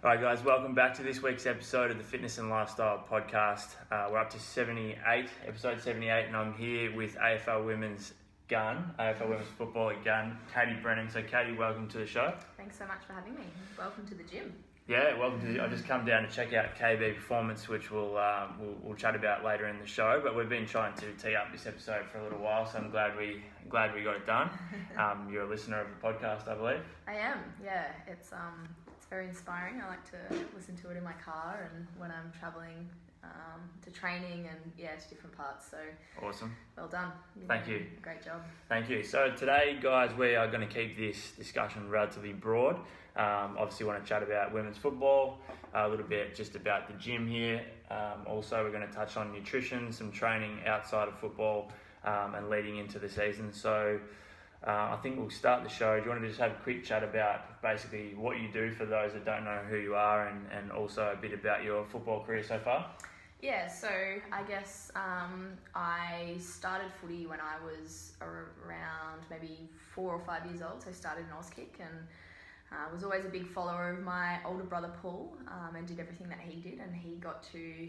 Alright guys, welcome back to this week's episode of the Fitness and Lifestyle Podcast. We're up to episode 78, and I'm here with AFL Women's Football Gun, Katie Brennan. So Katie, welcome to the show. Thanks so much for having me. Welcome to the gym. Yeah, welcome to I just come down to check out KB Performance, which we'll chat about later in the show. But we've been trying to tee up this episode for a little while, so I'm glad we got it done. You're a listener of the podcast, I believe. I am. Yeah, it's very inspiring. I like to listen to it in my car and when I'm travelling to training and to different parts. So awesome. Well done. Thank you. Great job. Thank you. So today, guys, we are going to keep this discussion relatively broad. Obviously, want to chat about women's football, a little bit just about the gym here. Also, we're going to touch on nutrition, some training outside of football, and leading into the season. So I think we'll start the show. Do you want to just have a quick chat about basically what you do for those that don't know who you are, and also a bit about your football career so far? Yeah, so I guess I started footy when I was around maybe 4 or 5 years old. So I started in Auskick and was always a big follower of my older brother Paul, and did everything that he did, and he got to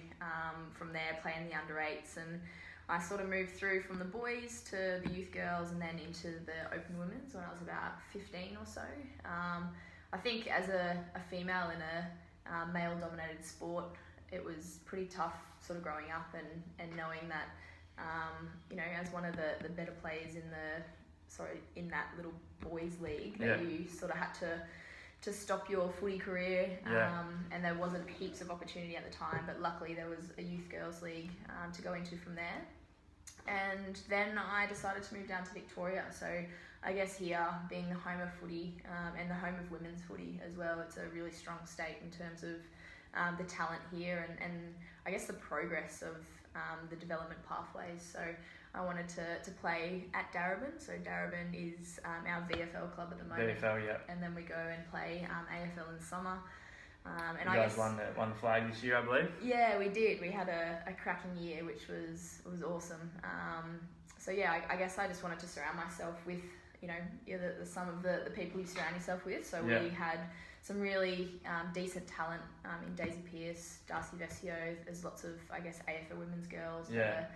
from there play in the under 8s, and I sort of moved through from the boys to the youth girls and then into the open women's when I was about 15 or so. I think as a female in a male dominated sport, it was pretty tough sort of growing up and knowing that, as one of the better players in that little boys league, that you sort of had to stop your footy career, and there wasn't heaps of opportunity at the time, but luckily there was a youth girls league to go into from there. And then I decided to move down to Victoria. So I guess here, being the home of footy and the home of women's footy as well, it's a really strong state in terms of the talent here and I guess the progress of the development pathways. So I wanted to play at Darebin. So Darebin is our VFL club at the moment. VFL, yeah. And then we go and play AFL in summer. And you guys won the flag this year, I believe? Yeah, we did. We had a cracking year, which was awesome. I guess I just wanted to surround myself with, the sum of the people you surround yourself with. So we had some really decent talent in Daisy Pearce, Darcy Vesio. There's lots of, I guess, AFL women's girls that are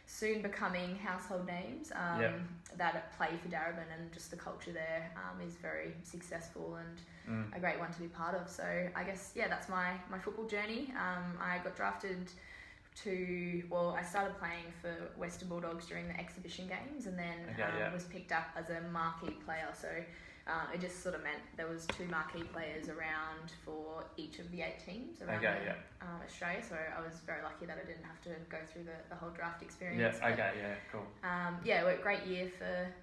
soon becoming household names that play for Darebin, and just the culture there is very successful and a great one to be part of. So I guess, that's my football journey. I got drafted I started playing for Western Bulldogs during the exhibition games, and then was picked up as a marquee player. So it just sort of meant there was 2 marquee players around for each of the 8 teams around Australia. So I was very lucky that I didn't have to go through the whole draft experience. Cool. A great year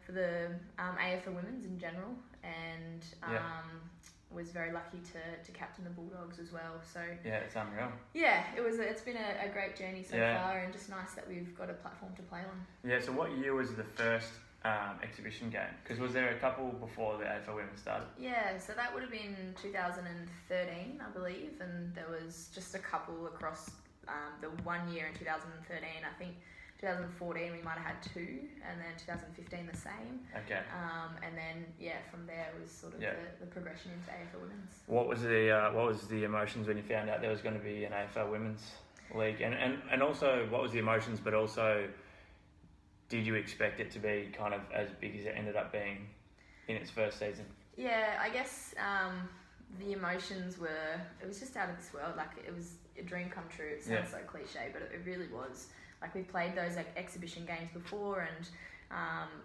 for the AFL Women's in general, and was very lucky to captain the Bulldogs as well. So it's unreal. It's been a great journey so far, and just nice that we've got a platform to play on. So what year was the first exhibition game? Because was there a couple before the AFL Women started? So that would have been 2013, I believe, and there was just a couple across the 1 year in 2013. I think 2014 we might have had 2, and then 2015 the same. And then from there was sort of the progression into AFL Women's. What was the emotions when you found out there was going to be an AFL Women's League, and also what was the emotions, but also did you expect it to be kind of as big as it ended up being in its first season? I guess the emotions it was just out of this world. Like, it was a dream come true. It sounds so cliche, but it really was. Like, we played those exhibition games before, and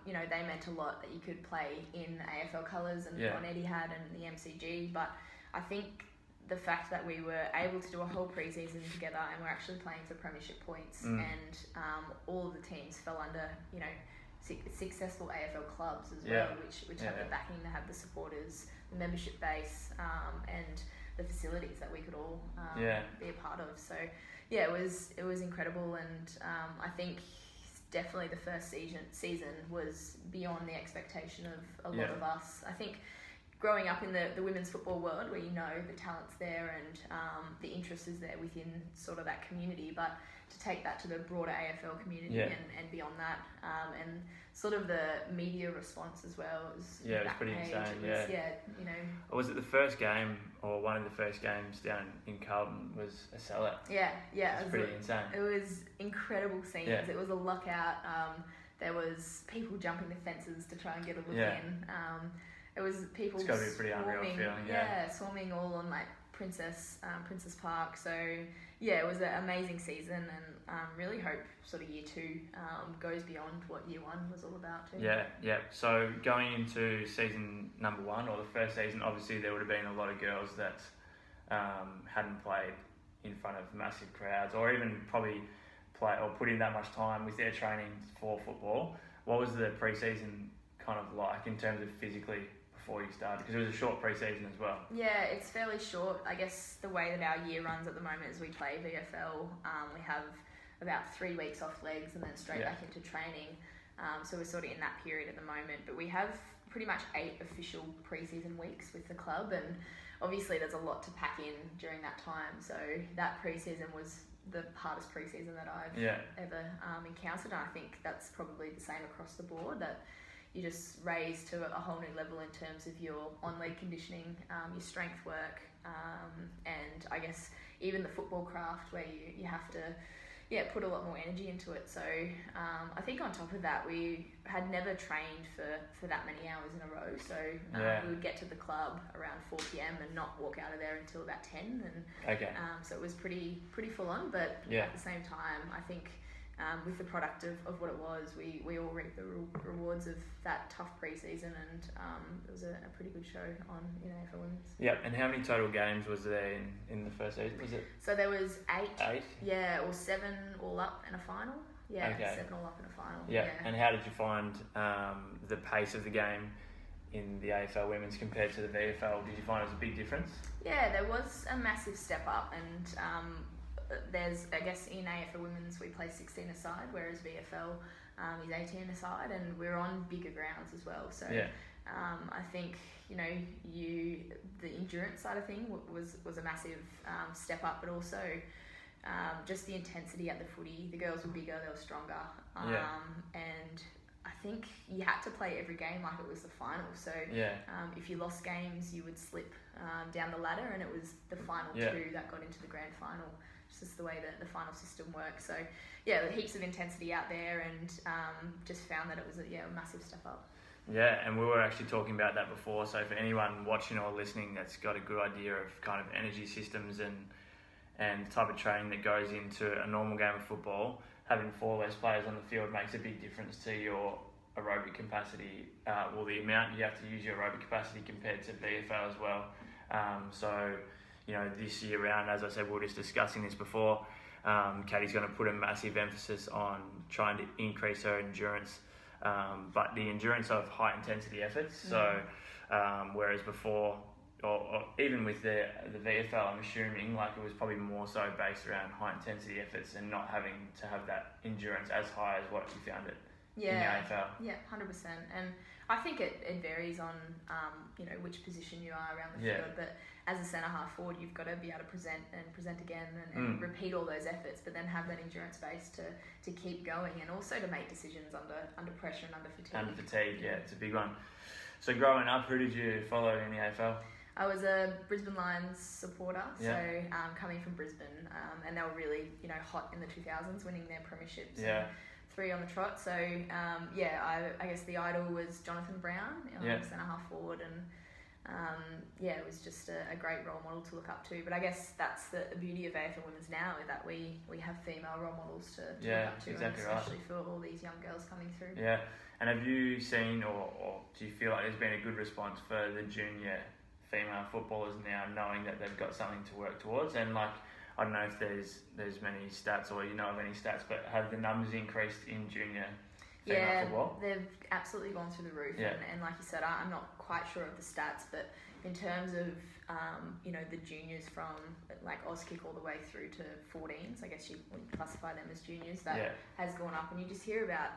they meant a lot that you could play in AFL colours and what Eddie had and the MCG. But I think the fact that we were able to do a whole preseason together and we're actually playing for premiership points, and all of the teams fell under successful AFL clubs as well, which have the backing to have the supporters, the membership base, and the facilities that we could all be a part of. So it was incredible, and I think definitely the first season was beyond the expectation of a lot of us. I think growing up in the women's football world where you know the talent's there and the interest is there within sort of that community, but to take that to the broader AFL community and beyond that, and sort of the media response as well. It was pretty insane. Was it the first game or one of the first games down in Carlton was a sellout? Yeah. It was pretty insane. It was incredible scenes. Yeah. It was a lockout. There was people jumping the fences to try and get a look in. It was people. It's got to be a pretty unreal feeling. Swarming all on like Princess Park. So it was an amazing season, and really hope sort of year 2 goes beyond what year 1 was all about too. Yeah. So going into season number 1 or the first season, obviously there would have been a lot of girls that hadn't played in front of massive crowds, or even probably put in that much time with their training for football. What was the pre-season kind of like in terms of physically before you started? Because it was a short pre-season as well. Yeah, it's fairly short. I guess the way that our year runs at the moment is we play VFL. We have about 3 weeks off legs and then straight back into training. So we're sort of in that period at the moment. But we have pretty much 8 official pre-season weeks with the club, and obviously there's a lot to pack in during that time. So that pre-season was the hardest pre-season that I've ever encountered, and I think that's probably the same across the board, that you just raise to a whole new level in terms of your on-leg conditioning, your strength work, and I guess even the football craft, where you have to put a lot more energy into it. So I think on top of that, we had never trained for that many hours in a row. So we would get to the club around 4 p.m. and not walk out of there until about 10. And so it was pretty full on. But at the same time, I think with the product of what it was, we all reaped the rewards of that tough pre-season, and it was a pretty good show on AFL Women's. Yep. And how many total games was there in the first season? Was it? So there was 8. 8? Yeah, or 7 all up in a final. Yeah, 7 all up in a final. Yeah. And how did you find the pace of the game in the AFL Women's compared to the VFL? Did you find it was a big difference? Yeah, there was a massive step up, and there's, I guess, in AFL Women's we play 16 aside, whereas VFL is 18 aside, and we're on bigger grounds as well. So I think the endurance side of thing was a massive step up, but also just the intensity at the footy. The girls were bigger, they were stronger, and I think you had to play every game like it was the final. So if you lost games, you would slip down the ladder, and it was the final 2 that got into the grand final. It's just the way that the final system works. So heaps of intensity out there, and just found that it was a massive step up. Yeah, and we were actually talking about that before. So for anyone watching or listening that's got a good idea of kind of energy systems and the type of training that goes into a normal game of football, having 4 less players on the field makes a big difference to your aerobic capacity. The amount you have to use your aerobic capacity compared to VFL as well. This year round, as I said, we were just discussing this before, Katie's going to put a massive emphasis on trying to increase her endurance, but the endurance of high intensity efforts. So whereas before, or even with the VFL, I'm assuming like it was probably more so based around high intensity efforts and not having to have that endurance as high as what you found it in the AFL. Yeah, 100%. And I think it varies on which position you are around the field, but as a centre half forward, you've got to be able to present again and repeat all those efforts, but then have that endurance base to keep going, and also to make decisions under pressure and under fatigue. Under fatigue, it's a big one. So growing up, who did you follow in the AFL? I was a Brisbane Lions supporter, so coming from Brisbane, and they were really hot in the 2000s, winning their premierships. And 3 on the trot. So I guess the idol was Jonathan Brown, centre half forward, and it was just a great role model to look up to. But I guess that's the beauty of AFL Women's now, is that we have female role models to look up to, exactly, and especially for all these young girls coming through. Yeah, and have you seen or do you feel like there's been a good response for the junior female footballers now, knowing that they've got something to work towards? And like, I don't know if there's many stats or you know of any stats, but have the numbers increased in junior female football? Yeah, they've absolutely gone through the roof. And like you said, I'm not quite sure of the stats, but in terms of the juniors from like Auskick all the way through to 14s, I guess you classify them as juniors, that has gone up, and you just hear about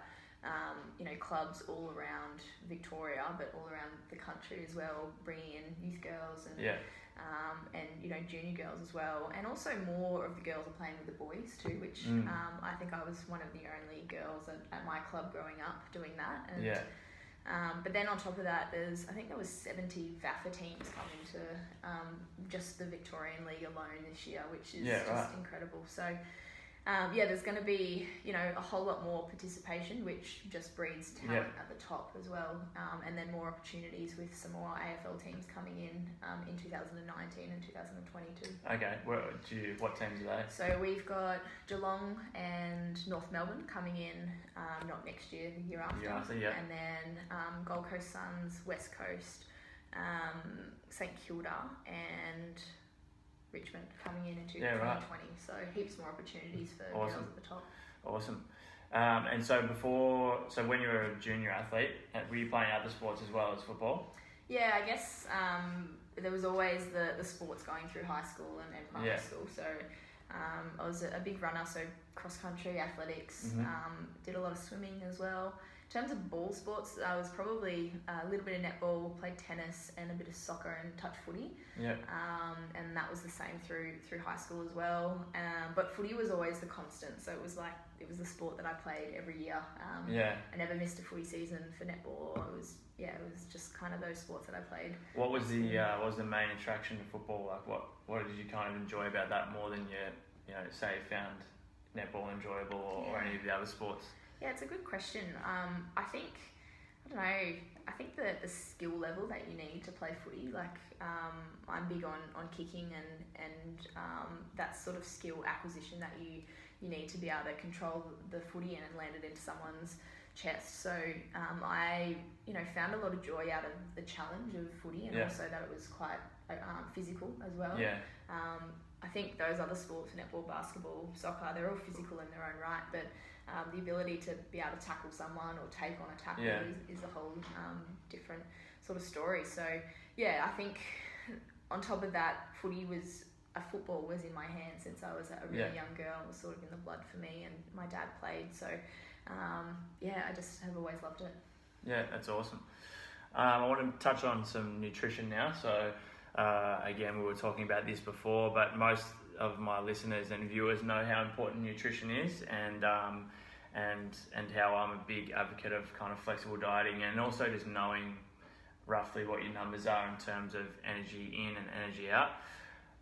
clubs all around Victoria, but all around the country as well, bringing in youth girls and junior girls as well, and also more of the girls are playing with the boys too, which I think I was one of the only girls at my club growing up doing that. And, but then on top of that, there was 70 VAFA teams coming to just the Victorian League alone this year, which is incredible. So there's going to be a whole lot more participation, which just breeds talent at the top as well, and then more opportunities with some more AFL teams coming in 2019 and 2022. Okay, what teams are they? So we've got Geelong and North Melbourne coming in, not next year, the year after. And then Gold Coast Suns, West Coast, St Kilda and Richmond coming in 2020, so heaps more opportunities for girls at the top. Awesome. And so when you were a junior athlete, were you playing other sports as well as football? Yeah, I guess there was always the sports going through high school and primary school. So I was a big runner, so cross country, athletics, did a lot of swimming as well. In terms of ball sports, I was probably a little bit of netball, played tennis and a bit of soccer and touch footy. Yeah. And that was the same through high school as well. But footy was always the constant, so it was the sport that I played every year. I never missed a footy season for netball. It was just kind of those sports that I played. What was the main attraction to football? Like what did you kind of enjoy about that more than you say you found netball enjoyable or any of the other sports? Yeah, it's a good question. I think the skill level that you need to play footy, I'm big on kicking and that sort of skill acquisition that you need to be able to control the footy and land it into someone's chest. So I found a lot of joy out of the challenge of footy, and also that it was quite physical as well. I think those other sports, netball, basketball, soccer, they're all physical in their own right, but the ability to be able to tackle someone or take on a tackle is a whole different sort of story. So I think on top of that, football was in my hand since I was a really young girl. It was sort of in the blood for me, and my dad played. So I just have always loved it. Yeah, that's awesome. I want to touch on some nutrition now. So again, we were talking about this before, but most of my listeners and viewers know how important nutrition is, and how I'm a big advocate of kind of flexible dieting, and also just knowing roughly what your numbers are in terms of energy in and energy out.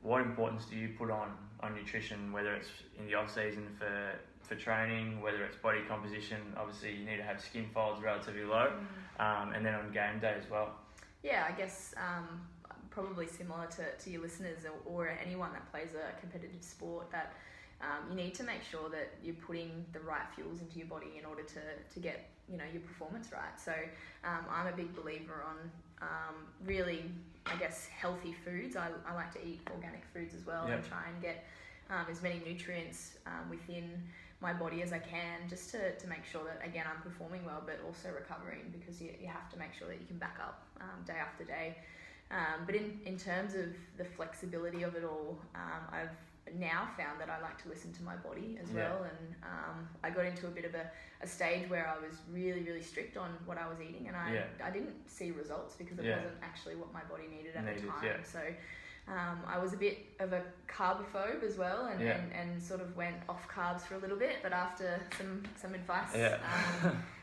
What importance do you put on nutrition, whether it's in the off season for training, whether it's body composition? Obviously you need to have skin folds relatively low, and then on game day as well. Yeah, I guess probably similar to your listeners or anyone that plays a competitive sport, that you need to make sure that you're putting the right fuels into your body in order to get your performance right. So I'm a big believer on really, I guess, healthy foods. I like to eat organic foods as well, and try and get as many nutrients within my body as I can, just to make sure that, again, I'm performing well, but also recovering, because you have to make sure that you can back up day after day. But in terms of the flexibility of it all, I've now found that I like to listen to my body as well, and I got into a bit of a stage where I was really, really strict on what I was eating, and I didn't see results because it wasn't actually what my body needed at the time. So I was a bit of a carbophobe as well, and sort of went off carbs for a little bit, but after some advice,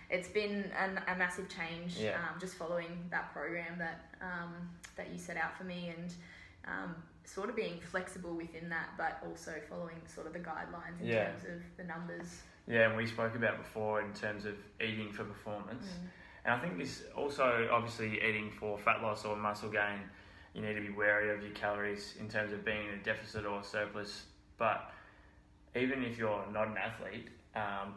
it's been a massive change, just following that program that you set out for me, and sort of being flexible within that, but also following sort of the guidelines in terms of the numbers. Yeah, and we spoke about before in terms of eating for performance. And I think this also, obviously, eating for fat loss or muscle gain, you need to be wary of your calories in terms of being in a deficit or surplus. But even if you're not an athlete,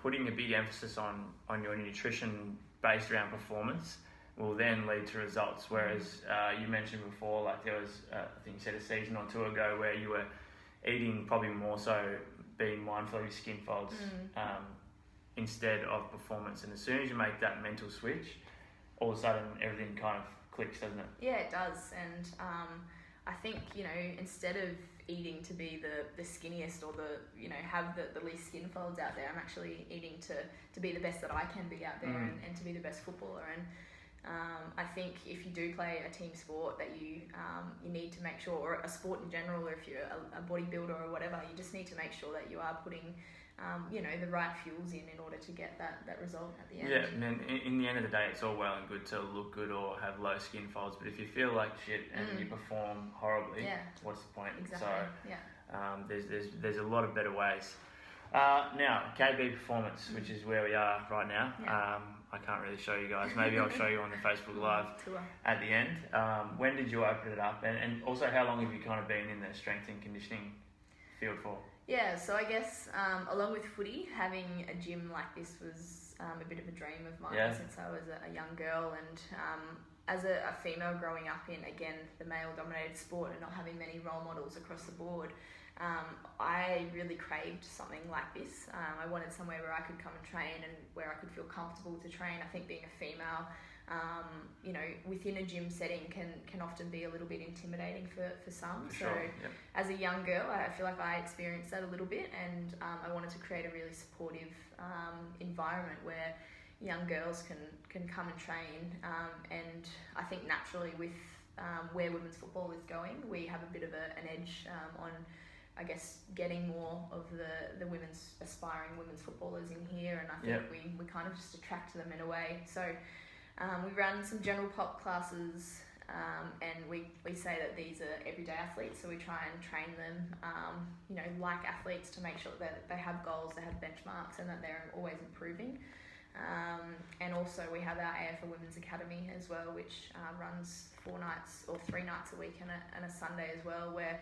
putting a big emphasis on your nutrition based around performance will then lead to results. Whereas you mentioned before, like there was, I think you said a season or two ago, where you were eating probably more so being mindful of your skin folds instead of performance. And as soon as you make that mental switch, all of a sudden everything kind of clicks, doesn't it? Yeah, it does. And I think, instead of eating to be the skinniest or have the least skin folds out there, I'm actually eating to be the best that I can be out there and to be the best footballer. And I think if you do play a team sport that you need to make sure, or a sport in general, or if you're a bodybuilder or whatever, you just need to make sure that you are putting the right fuels in order to get that result at the end. Yeah, and then in the end of the day, it's all well and good to look good or have low skin folds, but if you feel like shit and you perform horribly, what's the point? Exactly. So there's a lot of better ways. Now, KB Performance, which is where we are right now. I can't really show you guys. Maybe I'll show you on the Facebook Live tour at the end. When did you open it up? And also, how long have you kind of been in the strength and conditioning field for? Yeah, so I guess along with footy, having a gym like this was a bit of a dream of mine since I was a young girl. And as a female growing up in, again, the male-dominated sport and not having many role models across the board, I really craved something like this. I wanted somewhere where I could come and train and where I could feel comfortable to train. I think being a female, within a gym setting can often be a little bit intimidating for some. For sure. As a young girl, I feel like I experienced that a little bit, and I wanted to create a really supportive environment where young girls can come and train. And I think naturally with where women's football is going, we have a bit of an edge on, I guess, getting more of the aspiring women's footballers in here, and I think we kind of just attract them in a way. So we run some general pop classes, and we say that these are everyday athletes, so we try and train them, like athletes, to make sure that they have goals, they have benchmarks, and that they're always improving. And also we have our AFL Women's Academy as well, which runs 4 nights or 3 nights a week and a Sunday as well, where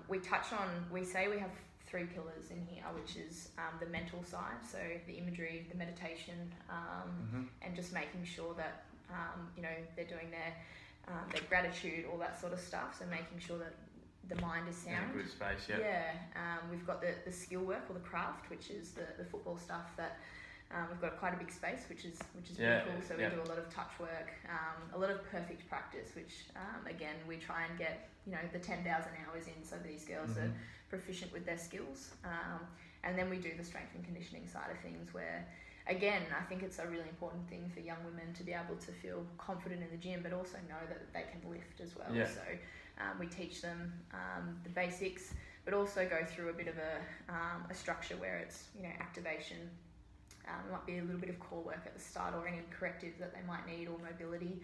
we say we have 3 pillars in here, which is the mental side, so the imagery, the meditation, and just making sure that they're doing their gratitude, all that sort of stuff. So making sure that the mind is sound. Good space, we've got the skill work or the craft, which is the football stuff that. We've got quite a big space, which is pretty cool. So we do a lot of touch work, a lot of perfect practice, which again we try and get the 10,000 hours in, so these girls are proficient with their skills. And then we do the strength and conditioning side of things, where again I think it's a really important thing for young women to be able to feel confident in the gym, but also know that they can lift as well. So we teach them the basics, but also go through a bit of a structure where it's activation. It might be a little bit of core work at the start, or any correctives that they might need, or mobility,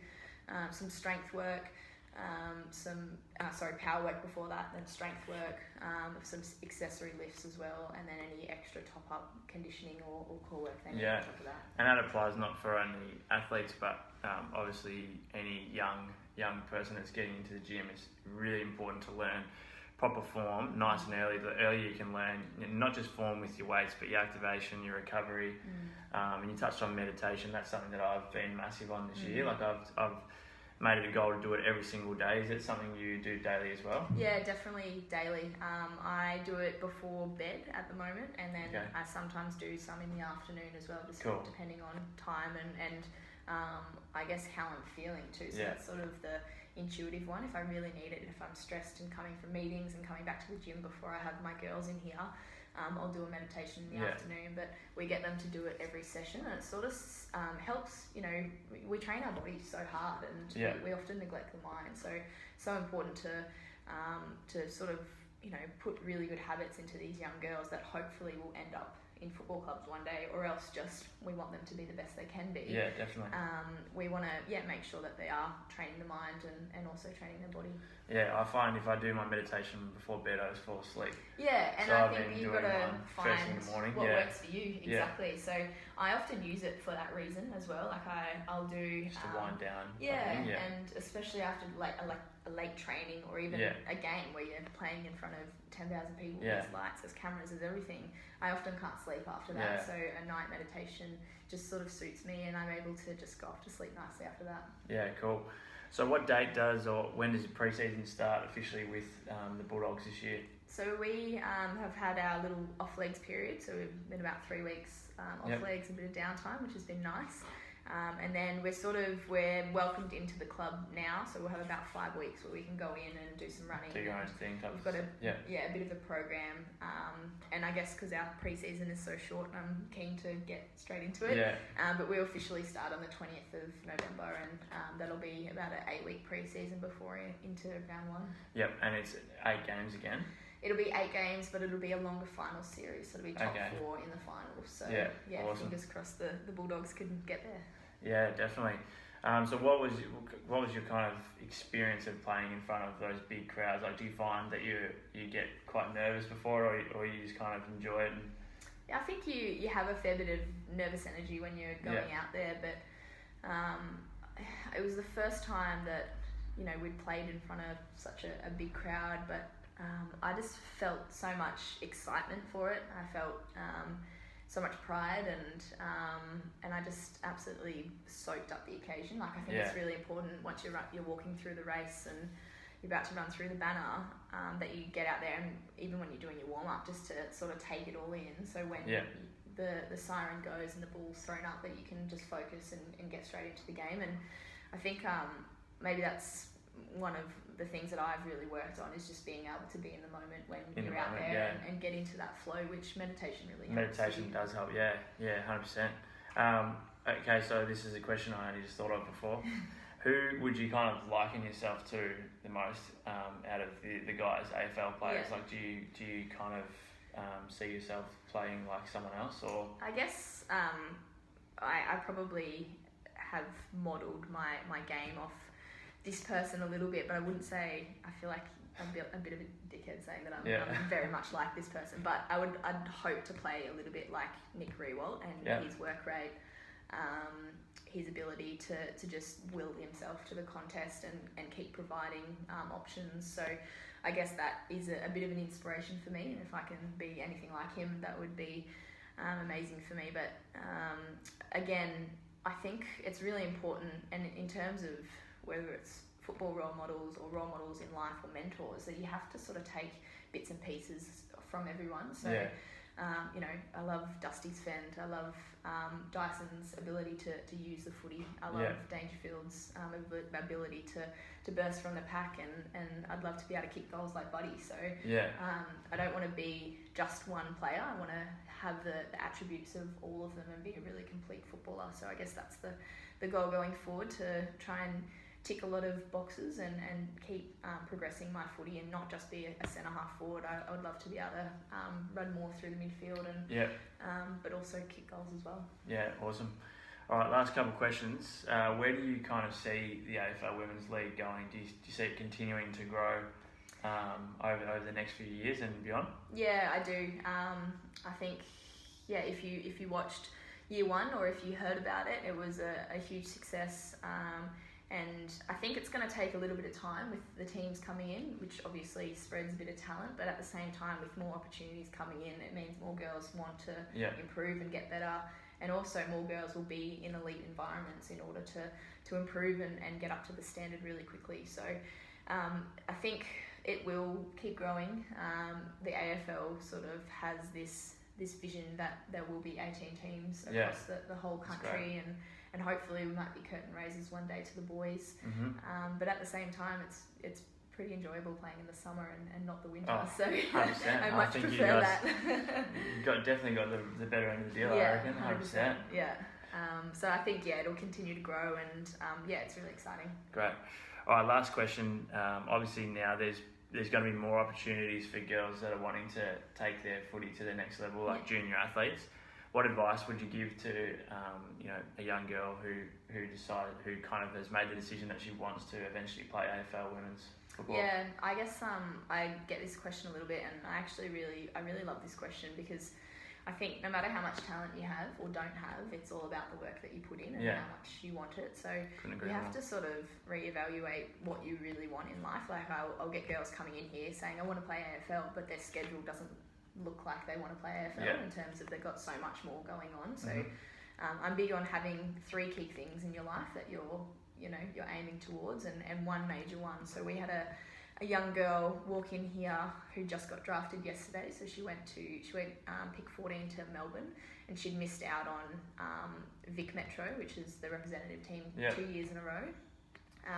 some strength work, power work before that, then strength work, some accessory lifts as well, and then any extra top-up conditioning or core work they need on top of that. And that applies not for only athletes, but obviously any young person that's getting into the gym. It's really important to learn proper form nice and early. The earlier you can learn, not just form with your weights, but your activation, your recovery. And you touched on meditation. That's something that I've been massive on this year. Like I've made it a goal to do it every single day. Is it something you do daily as well? Yeah, definitely daily. I do it before bed at the moment, and then I sometimes do some in the afternoon as well, just depending on time and I guess how I'm feeling too. So that's sort of the intuitive one. If I really need it, if I'm stressed and coming from meetings and coming back to the gym before I have my girls in here, I'll do a meditation in the afternoon. But we get them to do it every session, and it sort of helps. We train our body so hard, and we often neglect the mind. So important to sort of put really good habits into these young girls that hopefully will end up in football clubs one day, or else just we want them to be the best they can be. Yeah, definitely. We want to make sure that they are training the mind and also training their body. Yeah, I find if I do my meditation before bed, I just fall asleep. Yeah, and so I think you've got to find what works for you. Exactly. Yeah. So I often use it for that reason as well. Like I'll do just to wind down. And especially after a late training, or even a game where you're playing in front of 10,000 people, there's lights, there's cameras, there's everything. I often can't sleep after that, so a night meditation just sort of suits me, and I'm able to just go off to sleep nicely after that. Yeah, cool. So what date when does the preseason start officially with the Bulldogs this year? So we have had our little off legs period, so we've been about 3 weeks off legs, a bit of downtime, which has been nice. And then we're welcomed into the club now, so we'll have about 5 weeks where we can go in and do some running. Do your own thing. We've got a bit of a program, and I guess because our pre-season is so short, I'm keen to get straight into it. But we officially start on the 20th of November, and that'll be about an 8-week pre-season before into round 1. Yep, and it's 8 games again. It'll be 8 games, but it'll be a longer final series, so it'll be top 4 in the final. So awesome. Fingers crossed the Bulldogs can get there. Yeah, definitely. So what was your kind of experience of playing in front of those big crowds? Like, do you find that you get quite nervous before, or you just kind of enjoy it? Yeah, I think you have a fair bit of nervous energy when you're going out there, but it was the first time that we'd played in front of such a big crowd, but I just felt so much excitement for it. I felt so much pride, and I just absolutely soaked up the occasion. Like, I think it's really important once you're walking through the race and you're about to run through the banner, that you get out there, and even when you're doing your warm up, just to sort of take it all in. So when the siren goes and the ball's thrown up, that you can just focus and get straight into the game. And I think maybe that's one of the things that I've really worked on, is just being able to be in the moment when you're out there and get into that flow, which meditation really helps. Meditation does help, 100%. Okay, so this is a question I only just thought of before. Who would you kind of liken yourself to the most out of the guys, AFL players? Like, do you kind of see yourself playing like someone else, or? I guess I probably have modelled my game off this person a little bit, but I wouldn't say I feel like I'm a bit of a dickhead saying that I'm very much like this person, but I'd hope to play a little bit like Nick Riewoldt and his work rate, his ability to just will himself to the contest and keep providing options. So I guess that is a bit of an inspiration for me, and if I can be anything like him, that would be amazing for me. But again, I think it's really important, and in terms of whether it's football role models or role models in life or mentors, that you have to sort of take bits and pieces from everyone. So, I love Dusty's fend. I love Dyson's ability to use the footy. I love Dangerfield's ability to burst from the pack, and I'd love to be able to kick goals like Buddy. So I don't want to be just one player. I want to have the attributes of all of them and be a really complete footballer. So I guess that's the goal going forward, to try and tick a lot of boxes and keep progressing my footy, and not just be a centre half forward. I would love to be able to run more through the midfield and but also kick goals as well. Yeah, awesome. All right, last couple of questions. Where do you kind of see the AFL Women's League going? Do you see it continuing to grow over the next few years and beyond? Yeah, I do. I think if you watched year 1, or if you heard about it, it was a huge success. And I think it's going to take a little bit of time with the teams coming in, which obviously spreads a bit of talent, but at the same time, with more opportunities coming in, it means more girls want to improve and get better, and also more girls will be in elite environments in order to improve and get up to the standard really quickly. So I think it will keep growing. The AFL sort of has this vision that there will be 18 teams across the whole country, and hopefully we might be curtain raisers one day to the boys. But at the same time, it's pretty enjoyable playing in the summer and not the winter. So 100%. I much prefer that. You've definitely got the better end of the deal, I reckon. 100%. Yeah. So I think it'll continue to grow, and it's really exciting. Great. All right, last question. Obviously now there's going to be more opportunities for girls that are wanting to take their footy to the next level, like junior athletes. What advice would you give to a young girl who kind of has made the decision that she wants to eventually play AFL women's football? Yeah, I guess I get this question a little bit, and I really love this question, because I think no matter how much talent you have or don't have, it's all about the work that you put in and how much you want it. So you have to sort of reevaluate what you really want in life. Like I'll get girls coming in here saying I want to play AFL, but their schedule doesn't look like they want to play AFL in terms of they've got so much more going on. So I'm big on having 3 key things in your life that you're aiming towards, and one major one. So we had a young girl walk in here who just got drafted yesterday. So she went pick 14 to Melbourne, and she'd missed out on Vic Metro, which is the representative team, 2 years in a row.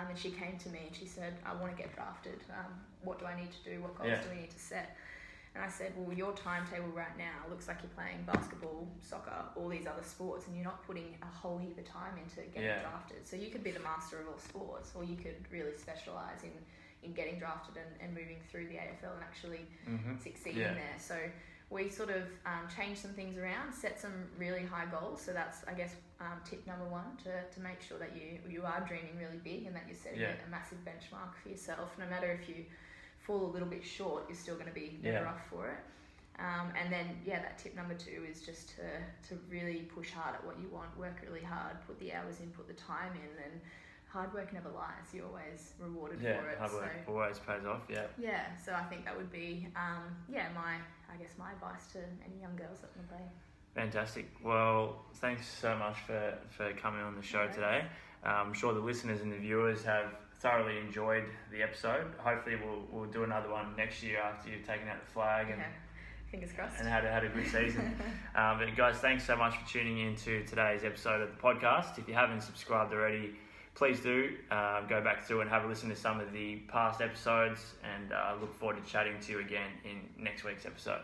And she came to me and she said, I want to get drafted. What do I need to do? What goals do we need to set? And I said, well, your timetable right now looks like you're playing basketball, soccer, all these other sports, and you're not putting a whole heap of time into getting drafted. So you could be the master of all sports, or you could really specialise in getting drafted and moving through the AFL and actually succeeding there. So we sort of changed some things around, set some really high goals. So that's, I guess, tip number one, to make sure that you are dreaming really big and that you're setting a massive benchmark for yourself. No matter if you fall a little bit short, you're still going to be better off for it. And then, that tip number two is just to really push hard at what you want, work really hard, put the hours in, put the time in, and hard work never lies. You're always rewarded for it. Hard work always pays off, so I think that would be, my advice to any young girls that want to play. Fantastic. Well, thanks so much for coming on the show today. I'm sure the listeners and the viewers have thoroughly enjoyed the episode. Hopefully we'll do another one next year after you've taken out the flag and fingers crossed, and had a good season. But guys, thanks so much for tuning in to today's episode of the podcast. If you haven't subscribed already, please do go back through and have a listen to some of the past episodes, and I look forward to chatting to you again in next week's episode.